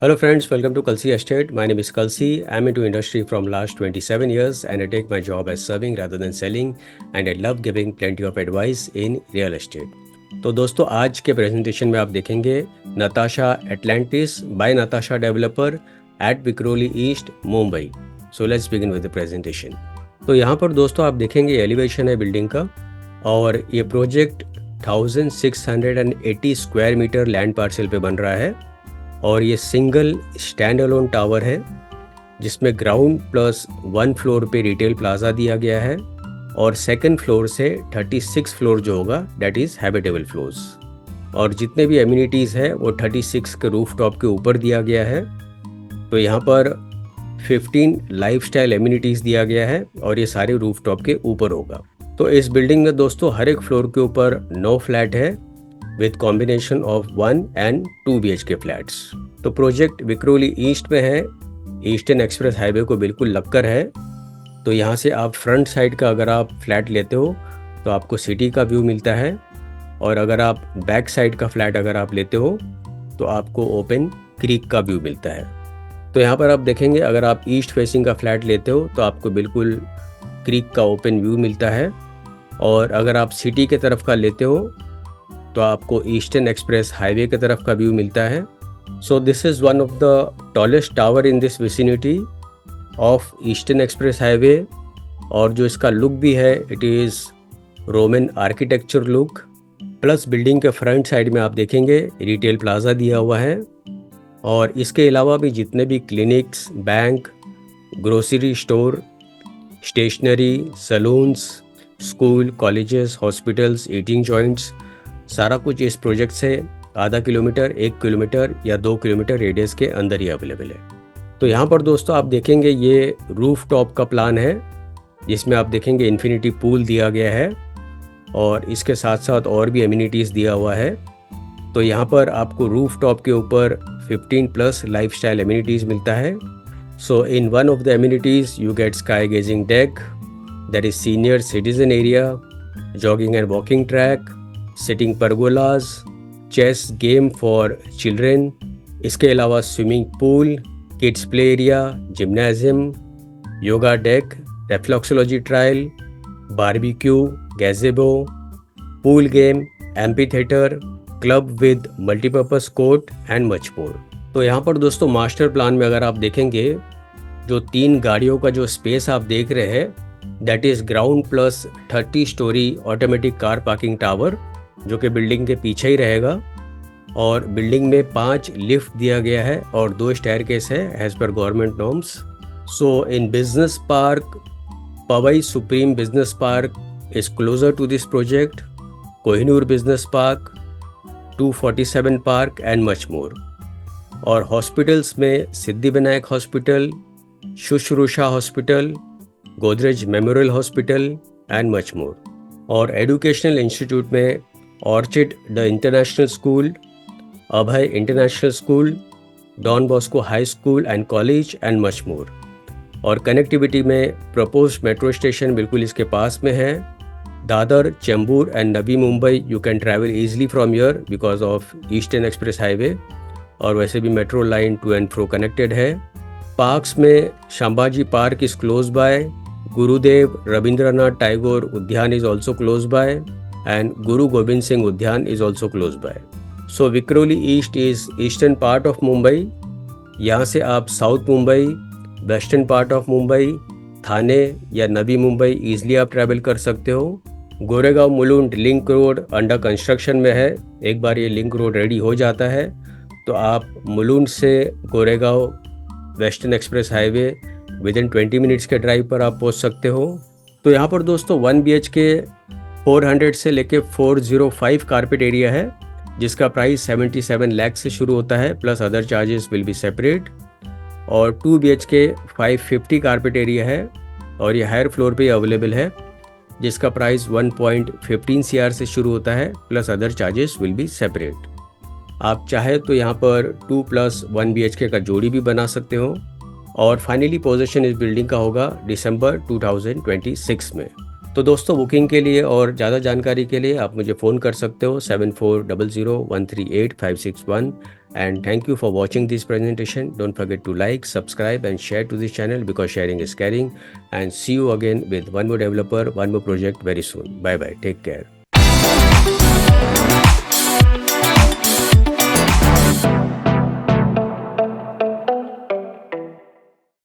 Hello friends, welcome to Kalsi Estate. My name is Kalsi. I'm into industry from last 27 years and I take my job as serving rather than selling and I love giving plenty of advice in real estate. तो दोस्तों आज के presentation में आप देखेंगे Natasha Atlantis by Natasha developer at Vikhroli East Mumbai. So let's begin with the presentation. तो यहाँ पर दोस्तों आप देखेंगे एलिवेशन है बिल्डिंग का और ये project 1680 square metre land parcel पे बन रहा है और ये सिंगल स्टैंड अलोन टावर है जिसमें ग्राउंड प्लस 1 फ्लोर पे रिटेल प्लाजा दिया गया है और सेकंड फ्लोर से 36 फ्लोर जो होगा दैट इज़ हैबिटेबल फ्लोर्स और जितने भी एमिनिटीज़ है वो 36 के रूफ टॉप के ऊपर दिया गया है. तो यहाँ पर 15 लाइफस्टाइल एमिनिटीज़ दिया गया है और ये सारे रूफ टॉप के ऊपर होगा. तो इस बिल्डिंग में दोस्तों हर एक फ्लोर के ऊपर 9 फ्लैट है with combination of 1 and 2 BHK flats. तो प्रोजेक्ट विक्रोली ईस्ट में है, ईस्टर्न एक्सप्रेस हाईवे को बिल्कुल लगकर है. तो यहाँ से आप फ्रंट साइड का अगर आप फ्लैट लेते हो तो आपको सिटी का व्यू मिलता है और अगर आप बैक साइड का फ्लैट अगर आप लेते हो तो आपको ओपन क्रीक का व्यू मिलता है. तो यहाँ पर आप देखेंगे अगर आप ईस्ट फेसिंग का फ्लैट लेते हो तो आपको बिल्कुल क्रीक का ओपन व्यू मिलता है और अगर आप सिटी के तरफ का लेते हो तो आपको ईस्टर्न एक्सप्रेस हाईवे की तरफ का व्यू मिलता है. So this is one of the tallest tower in this vicinity of Eastern Express Highway और जो इसका लुक भी है it is Roman architecture look. Plus building के फ्रंट साइड में आप देखेंगे रिटेल प्लाजा दिया हुआ है और इसके अलावा भी जितने भी clinics, bank, grocery store, stationery, salons, school, colleges, hospitals, eating joints सारा कुछ इस प्रोजेक्ट से आधा किलोमीटर, 1 किलोमीटर या 2 किलोमीटर रेडियस के अंदर ही अवेलेबल है. तो यहाँ पर दोस्तों आप देखेंगे ये रूफ टॉप का प्लान है जिसमें आप देखेंगे इन्फिनिटी पूल दिया गया है और इसके साथ साथ और भी एमिनिटीज़ दिया हुआ है. तो यहाँ पर आपको रूफ टॉप के ऊपर 15 प्लस लाइफस्टाइल एमिनिटीज़ मिलता है. So in one of the amenities you get sky gazing deck, that is senior citizen area, jogging and walking track, sitting pergolas, chess game for children. इसके अलावा swimming pool, kids play area, gymnasium, yoga deck, reflexology trial, barbecue, gazebo, pool game, amphitheatre, club with multipurpose court and much more. तो यहाँ पर दोस्तों master plan में अगर आप देखेंगे जो 3 गाड़ियों का जो स्पेस आप देख रहे हैं that is ground plus 30 story automatic car parking tower जो कि बिल्डिंग के पीछे ही रहेगा और बिल्डिंग में 5 लिफ्ट दिया गया है और 2 स्टेयरकेस है as per government norms. So in business park, Powai supreme business park is closer to this project, Kohinoor business park, 247 park and much more. और हॉस्पिटल्स में Siddhi Vinayak hospital, Shushrusha hospital, Godrej memorial hospital and much more. और educational institute में orchid the international school, Abhay international school, Don Bosco high school and college and much more. और connectivity में proposed metro station बिल्कुल इसके पास में है. Dadar, Chembur and Navi Mumbai you can travel easily from here because of Eastern Express Highway और वैसे भी metro line to and fro connected है. पार्क्स में Sambhaji park is close by, Gurudev Rabindranath Tagore उद्यान is also close by and Guru Gobind Singh Udyan is also close by. So Vikhroli East is eastern part of Mumbai. यहाँ से आप south Mumbai, western part of Mumbai, Thane या Navi Mumbai easily आप travel कर सकते हो. Goregaon Mulund link road under construction में है. एक बार ये लिंक रोड रेडी हो जाता है तो आप मुलुंड से Goregaon western express highway with in 20 minutes के ड्राइव पर आप पहुंच सकते हो. तो यहाँ पर दोस्तों 1 BHK 400 से लेके 405 कारपेट एरिया है जिसका प्राइस 77 लाख से शुरू होता है plus other charges will be separate. और 2 BHK 550 कारपेट एरिया है और ये हायर फ्लोर पे अवेलेबल है जिसका प्राइस 1.15 CR से शुरू होता है plus other charges will be separate. आप चाहे तो यहाँ पर 2 + 1 BHK का जोड़ी भी बना सकते हो. और फाइनली पोजीशन इस बिल्डिंग का होगा दिसंबर 2026 में. तो दोस्तों बुकिंग के लिए और ज़्यादा जानकारी के लिए आप मुझे फ़ोन कर सकते हो 7400138561 and thank you for watching this presentation. Don't forget to like, subscribe and share to this channel because sharing is caring, and see you again with one more developer, one more project very soon. Bye bye. Take care.